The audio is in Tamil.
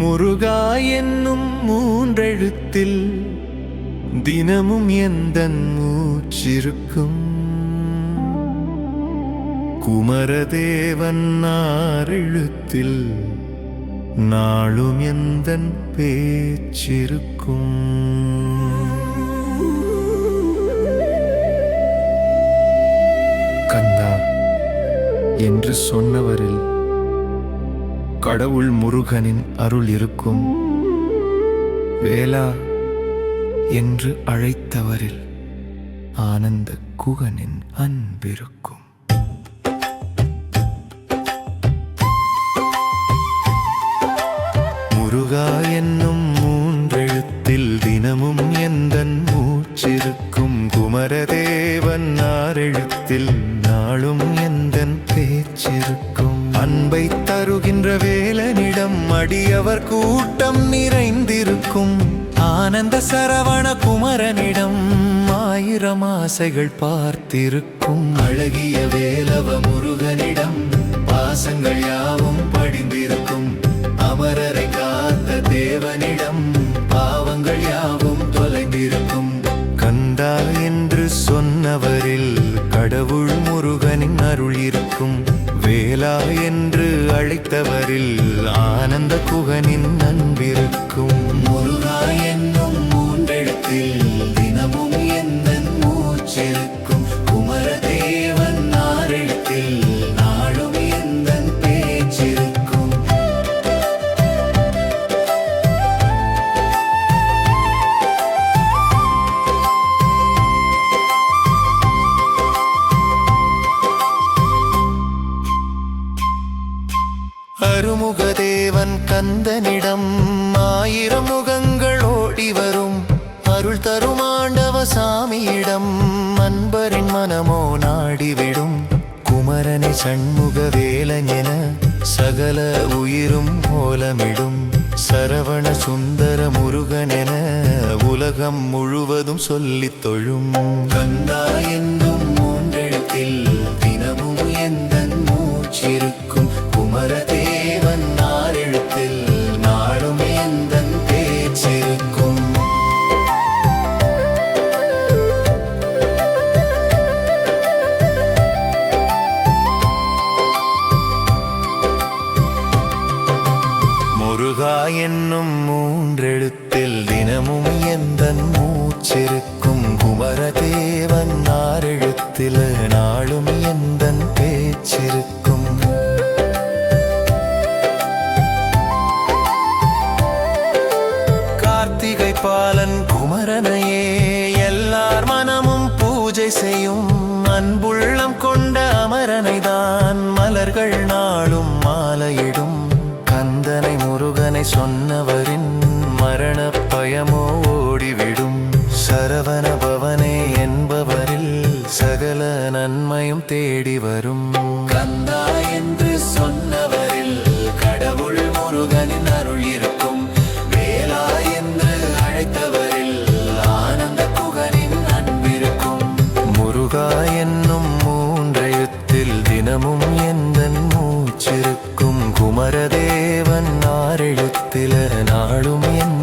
முருகா என்னும் மூன்றெழுத்தில் தினமும் எந்தன் மூச்சிருக்கும். குமரதேவன் ஆறெழுத்தில் நாளும் எந்தன் பேச்சிருக்கும். கந்தா என்று சொன்னவரில் கடவுள் முருகனின் அருள் இருக்கும். வேலா என்று அழைத்தவரில் ஆனந்த குகனின் அன்பிருக்கும். முருகா என்னும் மூன்றெழுத்தில் தினமும் எந்தன் மூச்சிருக்கும். குமரதேவன் ஆறெழுத்தில் நாளும் எந்தன் பேச்சிருக்கும். அன்பை தருகின்ற வேலனிடம் அடியவர் கூட்டம் நிறைந்திருக்கும். ஆனந்த சரவண குமரனிடம் ஆயிரம் ஆசைகள் பார்த்திருக்கும். அழகிய வேலவ முருகனிடம் பாசங்கள் யாவும் படிந்திருக்கும். அமரரை காத்த தேவனிடம் பாவங்கள் யாவும் தொலைந்திருக்கும். கந்தா என்று சொன்னவரில் கடவுள் முருகனின் அருள் இருக்கும். வேலா என்று அழைத்தவரில் ஆனந்த குகனின் அன்பிருக்கும். முருகா என்னும் மூன்றெழுத்தில் தினமும் எந்தன் மூச்சிருக்கும். குமரதேவன் ஆறெழுத்தில் நாளும் எந்தன் பேச்சிருக்கும். அருமுகதேவன் கந்தனிடம் ஆயிரம் முகங்கள் ஓடி வரும். அருள் தரும் ஆண்டவ சாமியிடம் அன்பரின் மனமோ நாடிவிடும். குமரனை சண்முக வேலன் என சகல உயிரும் ஓலமிடும். சரவண சுந்தர முருகன் என உலகம் முழுவதும் சொல்லித் தொழும். கந்தா என்னும் மூன்றெழுத்தில் தினமும் எந்தன் மூச்சிருக்கும். குமரதேவன் ஆறெழுத்தில் நாளும் எந்தன் பேச்சிருக்கும். முருகா என்னும் மூன்றெழுத்தில் தினமும் எந்தன் மூச்சிருக்கும். குமரதேவன் ஆறெழுத்தில் நாளும் எந்தன் பேச்சிருக்கும். கார்த்திகை பாலன் குமரனையே எல்லார் மனமும் பூஜை செய்யும். அன்புள்ளம் கொண்ட அமரனை தான் மலர்கள் நாளும் மாலையிடும். கந்தனை முருகனை சொன்னவரின் மரண பயமோ ஓடிவிடும். சரவண பவனே என்பவரில் சகல நன்மையும் தேடி வரும். கந்தா என்று சொன்னவரில் கடவுள் முருகனின் அருள் இருக்கும். வேலா என்று அழைத்தவரில் ஆனந்த குகனின் அன்பிருக்கும். முருகா என்னும் மூன்றெழுத்தில் தினமும் எந்தன் மூச்சிருக்கும். குமரதேவன் ஆறெழுத்தில் நாளும் என்